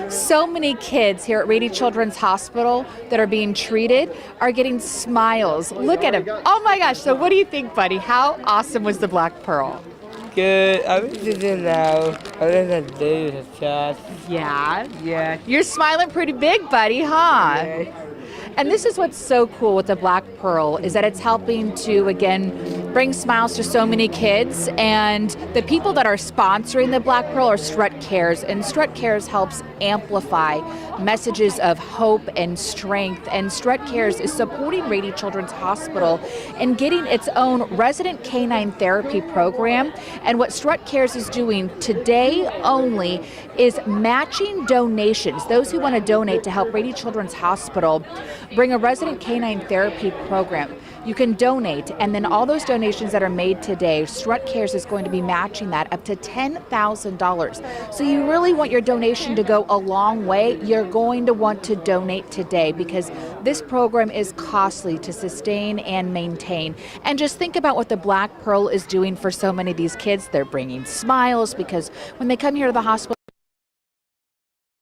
So many kids here at Rady Children's Hospital that are being treated are getting smiles. Look at him. Oh my gosh. So what do you think, buddy? How awesome was the Black Pearl? Good. I didn't know. I didn't do the shot. Yeah. You're smiling pretty big, buddy, huh? Yeah. And this is what's so cool with the Black Pearl is that it's helping to, again, bring smiles to so many kids. And the people that are sponsoring the Black Pearl are Strut Cares. And Strut Cares helps amplify messages of hope and strength. And Strut Cares is supporting Rady Children's Hospital and getting its own resident canine therapy program. And what Strut Cares is doing today only is matching donations. Those who want to donate to help Rady Children's Hospital bring a resident canine therapy program. You can donate, and then all those donations that are made today, Strut Cares is going to be matching that up to $10,000. So you really want your donation to go a long way. You're going to want to donate today because this program is costly to sustain and maintain. And just think about what the Black Pearl is doing for so many of these kids. They're bringing smiles because when they come here to the hospital,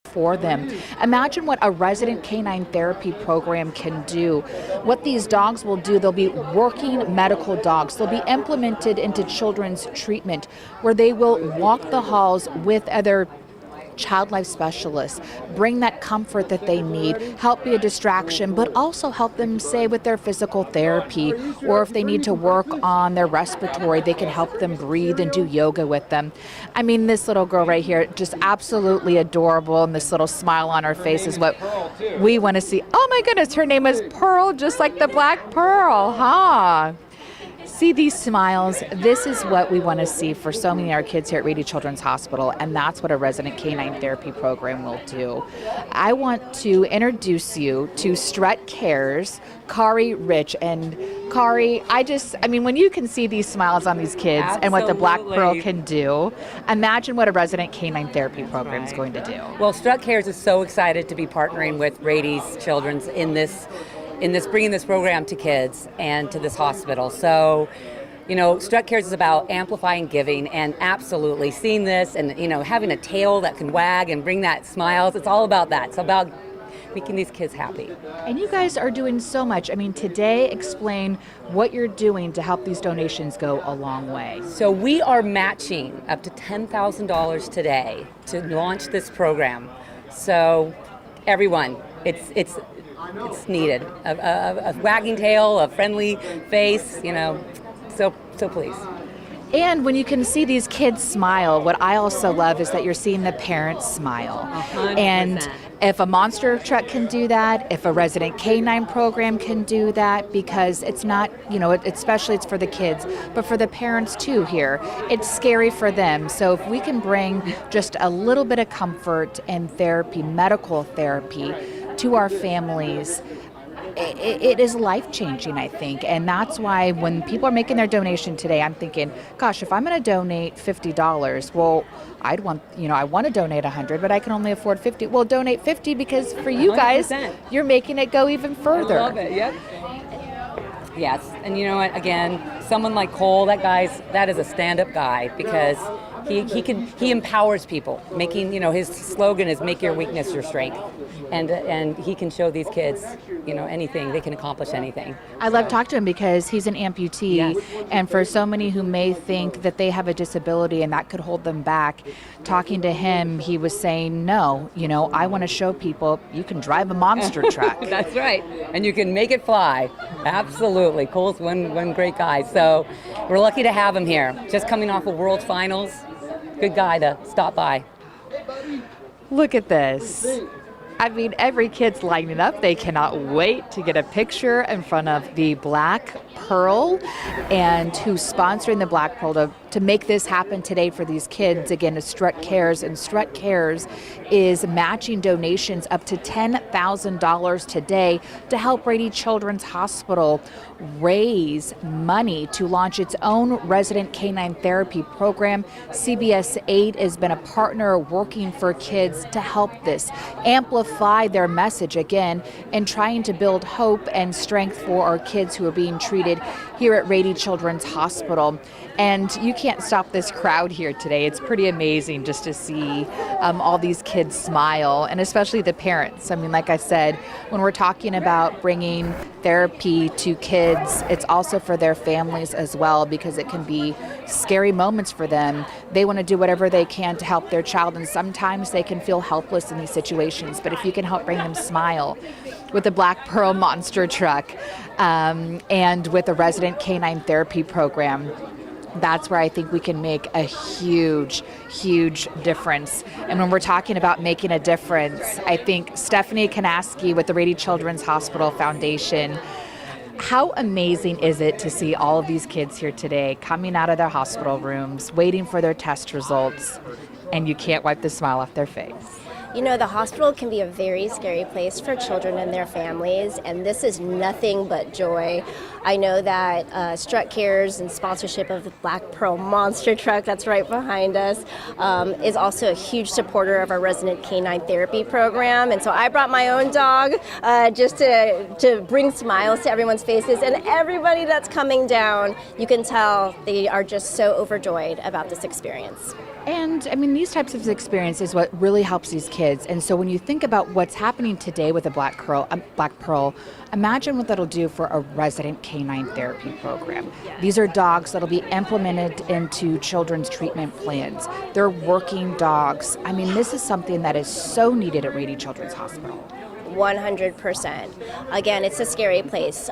for them. Imagine what a resident canine therapy program can do. What these dogs will do, they'll be working medical dogs. They'll be implemented into children's treatment where they will walk the halls with other child life specialists, bring that comfort that they need, help be a distraction, but also help them, say, with their physical therapy, or if they need to work on their respiratory, they can help them breathe and do yoga with them. I mean, this little girl right here, just absolutely adorable, and this little smile on her face is what we want to see. Oh my goodness, her name is Pearl, just like the Black Pearl, huh? See these smiles. This is what we want to see for so many of our kids here at Rady Children's Hospital, and that's what a resident canine therapy program will do. I want to introduce you to Strut Cares, Kari Rich. And Kari, I mean, when you can see these smiles on these kids and what the Black Pearl can do, imagine what a resident canine therapy program is going to do. Well, Strut Cares is so excited to be partnering with Rady's Children's in this bringing this program to kids and to this hospital. So, you know, Strut Cares is about amplifying giving, and absolutely seeing this and, you know, having a tail that can wag and bring that smiles. It's all about that. It's about making these kids happy. And you guys are doing so much. I mean, today, explain what you're doing to help these donations go a long way. So we are matching up to $10,000 today to launch this program. So everyone, it's needed. A wagging tail, a friendly face, you know, so please. And when you can see these kids smile, what I also love is that you're seeing the parents smile. 100%. And if a monster truck can do that, if a resident canine program can do that, because it's not, you know, especially it's for the kids, but for the parents too here, it's scary for them. So if we can bring just a little bit of comfort and therapy, medical therapy, to our families, it is life-changing, I think. And that's why when people are making their donation today, I'm thinking, gosh, if I'm going to donate $50, well, I want to donate $100, but I can only afford $50. Well, donate $50 because for you guys, 100%. You're making it go even further. I love it, yep. Yes, and you know what, again, someone like Cole, that is a stand-up guy because he empowers people, making, you know, his slogan is make your weakness your strength. And he can show these kids, you know, anything, they can accomplish anything. I love talking to him because he's an amputee, yes. And for so many who may think that they have a disability and that could hold them back, talking to him, he was saying, no, you know, I want to show people you can drive a monster truck. That's right, and you can make it fly. Absolutely, Cole's one great guy. So we're lucky to have him here, just coming off of World Finals. Good guy to stop by. Look at this. I mean, every kid's lining up. They cannot wait to get a picture in front of the Black Pearl, and who's sponsoring the Black Pearl to make this happen today for these kids. Again, is Strut Cares, and Strut Cares is matching donations up to $10,000 today to help Rady Children's Hospital raise money to launch its own resident canine therapy program. CBS 8 has been a partner working for kids to help this amplify their message again and trying to build hope and strength for our kids who are being treated here at Rady Children's Hospital. And you can't stop this crowd here today. It's pretty amazing just to see all these kids smile, and especially the parents. I mean, like I said, when we're talking about bringing therapy to kids, it's also for their families as well, because it can be scary moments for them. They want to do whatever they can to help their child, and sometimes they can feel helpless in these situations. But if you can help bring them smile with the Black Pearl Monster Truck and with a resident canine therapy program, that's where I think we can make a huge, huge difference. And when we're talking about making a difference, I think Stephanie Kanaski with the Rady Children's Hospital Foundation, how amazing is it to see all of these kids here today coming out of their hospital rooms, waiting for their test results, and you can't wipe the smile off their face. You know, the hospital can be a very scary place for children and their families, and this is nothing but joy. I know that Strut Cares and sponsorship of the Black Pearl Monster Truck, that's right behind us, is also a huge supporter of our resident canine therapy program. And so I brought my own dog just to bring smiles to everyone's faces. And everybody that's coming down, you can tell they are just so overjoyed about this experience. And I mean, these types of experiences what really helps these kids. And so when you think about what's happening today with a Black Pearl, imagine what that'll do for a resident canine therapy program. Yes. These are dogs that'll be implemented into children's treatment plans. They're working dogs. I mean, this is something that is so needed at Rady Children's Hospital. 100%. Again, it's a scary place.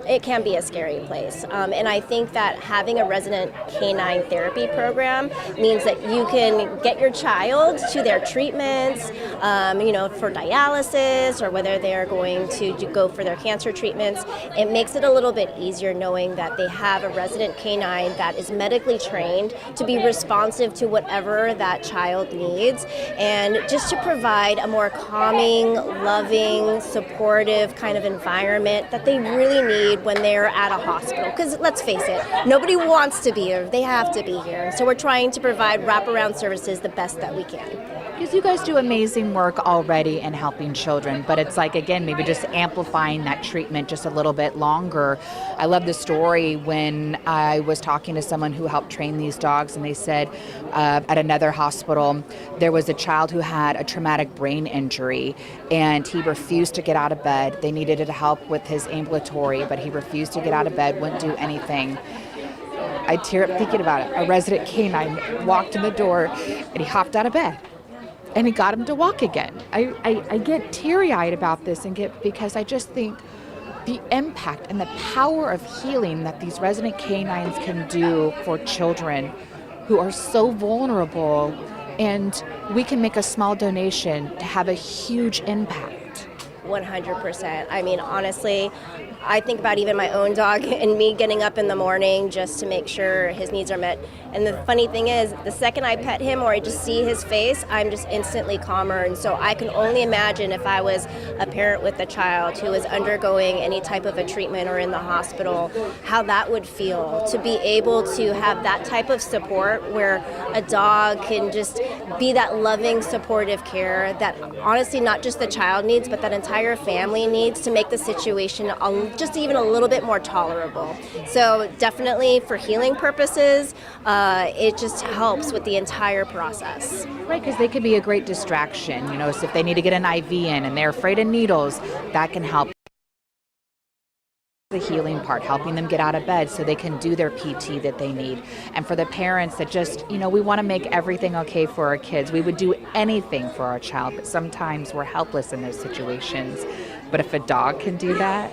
It can be a scary place. And I think that having a resident canine therapy program means that you can get your child to their treatments, for dialysis, or whether they're going to go for their cancer treatments. It makes it a little bit easier knowing that they have a resident canine that is medically trained to be responsive to whatever that child needs, and just to provide a more calming, loving, supportive kind of environment that they really need when they're at a hospital. Because let's face it, nobody wants to be here, they have to be here. So we're trying to provide wraparound services the best that we can. Because you guys do amazing work already in helping children, but it's like, again, maybe just amplifying that treatment just a little bit longer. I love the story when I was talking to someone who helped train these dogs, and they said at another hospital, there was a child who had a traumatic brain injury, and he refused to get out of bed. They needed to help with his ambulatory, but he refused to get out of bed, wouldn't do anything. I tear up thinking about it. A resident canine walked in the door, and he hopped out of bed. And he got him to walk again. I get teary-eyed about this because I just think the impact and the power of healing that these resident canines can do for children who are so vulnerable, and we can make a small donation to have a huge impact. 100%. I mean, honestly, I think about even my own dog and me getting up in the morning just to make sure his needs are met. And the funny thing is, the second I pet him or I just see his face, I'm just instantly calmer. And so I can only imagine if I was a parent with a child who is undergoing any type of a treatment or in the hospital, how that would feel to be able to have that type of support where a dog can just be that loving, supportive care that honestly not just the child needs, but that entire family needs to make the situation just even a little bit more tolerable. So definitely for healing purposes, it just helps with the entire process. Right, because they could be a great distraction. So if they need to get an IV in and they're afraid of needles, that can help. The healing part, helping them get out of bed so they can do their PT that they need. And for the parents that just, we want to make everything okay for our kids. We would do anything for our child, but sometimes we're helpless in those situations. But if a dog can do that,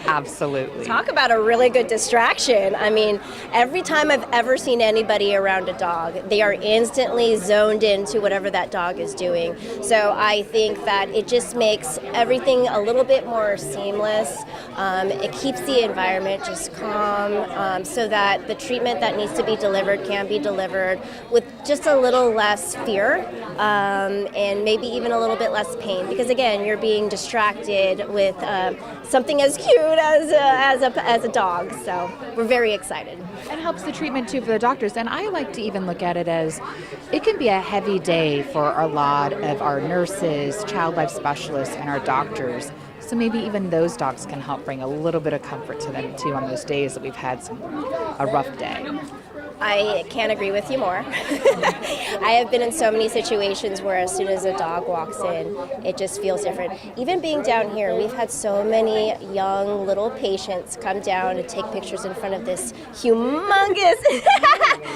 absolutely. Talk about a really good distraction. I mean, every time I've ever seen anybody around a dog, they are instantly zoned into whatever that dog is doing. So I think that it just makes everything a little bit more seamless. It keeps the environment just calm so that the treatment that needs to be delivered can be delivered with just a little less fear and maybe even a little bit less pain. Because again, you're being distracted with something as cute as a dog. So we're very excited. It helps the treatment too for the doctors. And I like to even look at it as it can be a heavy day for a lot of our nurses, child life specialists, and our doctors. So maybe even those dogs can help bring a little bit of comfort to them too on those days that we've had a rough day. I can't agree with you more. I have been in so many situations where as soon as a dog walks in, it just feels different. Even being down here, we've had so many young little patients come down to take pictures in front of this humongous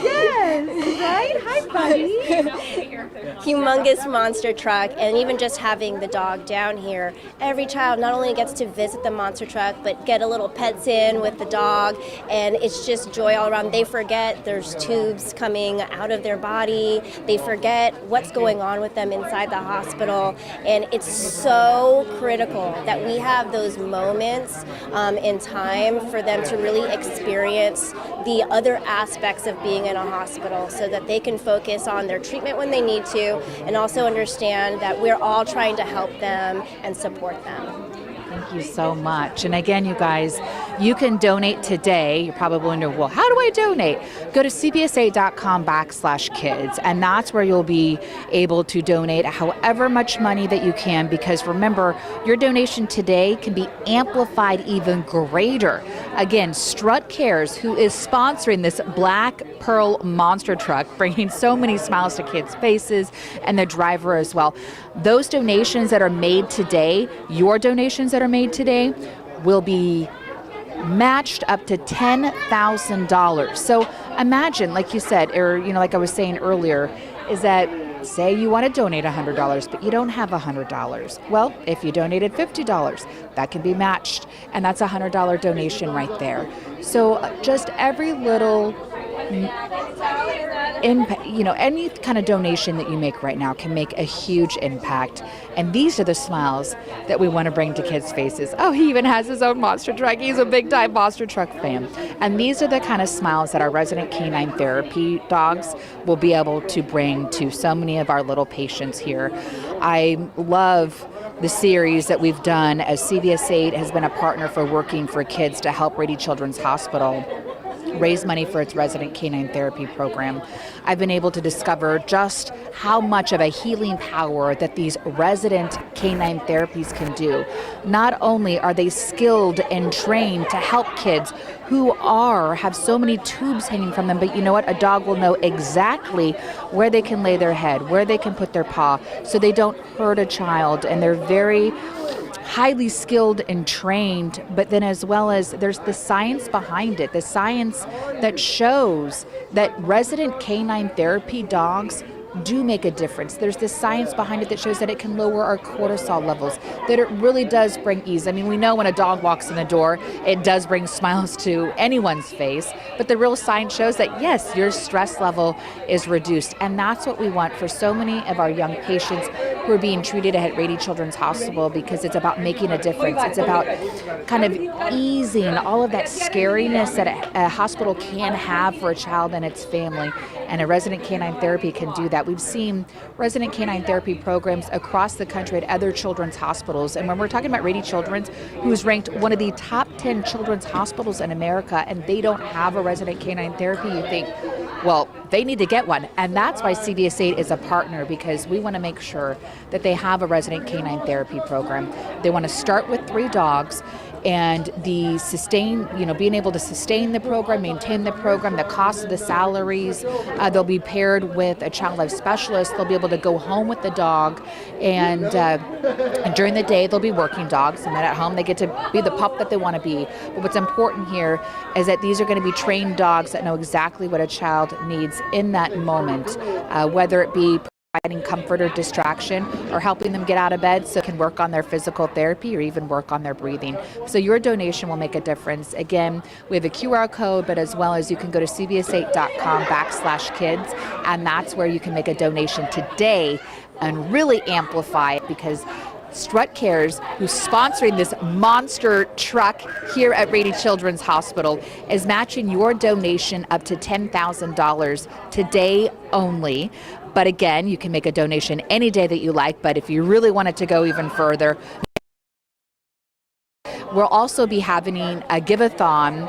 Yes, right? Hi, buddy. humongous monster truck, and even just having the dog down here, every child not only gets to visit the monster truck, but get a little pets in with the dog, and it's just joy all around. They forget there's tubes coming out of their body. They forget what's going on with them inside the hospital, and it's so critical that we have those moments in time for them to really experience the other aspects of being in a hospital so that they can focus on their treatment when they need to, and also understand that we're all trying to help them and support them. Thank you so much. And again, you guys, you can donate today. You're probably wondering, well, how do I donate? Go to cbsa.com/kids, and that's where you'll be able to donate however much money that you can, because remember, your donation today can be amplified even greater. Again, Strut Cares, who is sponsoring this Black Pearl monster truck, bringing so many smiles to kids' faces, and the driver as well. Those donations that are made today, your donations that are made today, will be matched up to $10,000. So imagine, like you said, or like I was saying earlier, is that say you want to donate $100, but you don't have $100. Well, if you donated $50, that can be matched, and that's a $100 donation right there. So just every little impact, any kind of donation that you make right now can make a huge impact. And these are the smiles that we want to bring to kids' faces. Oh, he even has his own monster truck. He's a big time monster truck fan. And these are the kind of smiles that our resident canine therapy dogs will be able to bring to so many of our little patients here. I love the series that we've done as CVS 8 has been a partner for Working for Kids to help Rady Children's Hospital raise money for its resident canine therapy program. I've been able to discover just how much of a healing power that these resident canine therapies can do. Not only are they skilled and trained to help kids who have so many tubes hanging from them, but you know what? A dog will know exactly where they can lay their head, where they can put their paw, so they don't hurt a child, and they're very highly skilled and trained, but then as well as there's the science behind it, the science that shows that resident canine therapy dogs do make a difference. There's this science behind it that shows that it can lower our cortisol levels, that it really does bring ease. I mean, we know when a dog walks in the door, it does bring smiles to anyone's face, but the real science shows that yes, your stress level is reduced. And that's what we want for so many of our young patients who are being treated at Rady Children's Hospital, because it's about making a difference. It's about kind of easing all of that scariness that a hospital can have for a child and its family. And a resident canine therapy can do that. We've seen resident canine therapy programs across the country at other children's hospitals. And when we're talking about Rady Children's, who's ranked one of the top 10 children's hospitals in America, and they don't have a resident canine therapy, you think, well, they need to get one. And that's why CVS 8 is a partner, because we want to make sure that they have a resident canine therapy program. They want to start with 3 dogs, and being able to sustain the program, maintain the program, the cost of the salaries. They'll be paired with a child life specialist. They'll be able to go home with the dog, and during the day they'll be working dogs, and then at home they get to be the pup that they want to be. But what's important here is that these are going to be trained dogs that know exactly what a child needs in that moment, whether it be providing comfort or distraction, or helping them get out of bed so they can work on their physical therapy or even work on their breathing. So your donation will make a difference. Again, we have a QR code, but as well as you can go to cbs8.com/kids, and that's where you can make a donation today and really amplify it, because Strut Cares, who's sponsoring this monster truck here at Rady Children's Hospital, is matching your donation up to $10,000 today only. But again, you can make a donation any day that you like, but if you really want it to go even further, we'll also be having a give-a-thon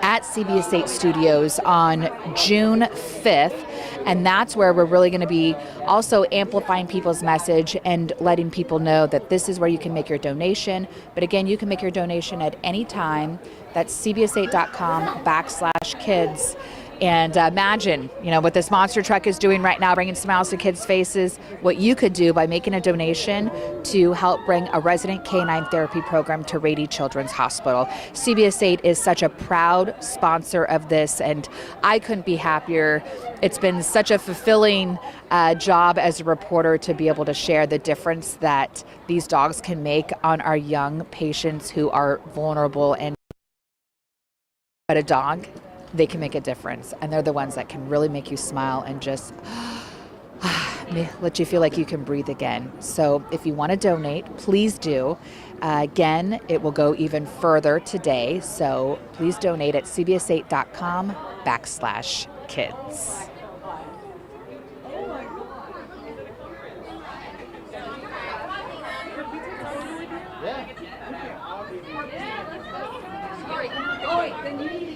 at CBS 8 Studios on June 5th. And that's where we're really going to be also amplifying people's message and letting people know that this is where you can make your donation. But again, you can make your donation at any time. That's cbs8.com/kids. And imagine, what this monster truck is doing right now, bringing smiles to kids' faces, what you could do by making a donation to help bring a resident canine therapy program to Rady Children's Hospital. CBS 8 is such a proud sponsor of this, and I couldn't be happier. It's been such a fulfilling job as a reporter to be able to share the difference that these dogs can make on our young patients who are vulnerable. And but a dog, they can make a difference, and they're the ones that can really make you smile and just let you feel like you can breathe again. So if you want to donate, please do. Again, it will go even further today, so please donate at cbs8.com/kids. Then you need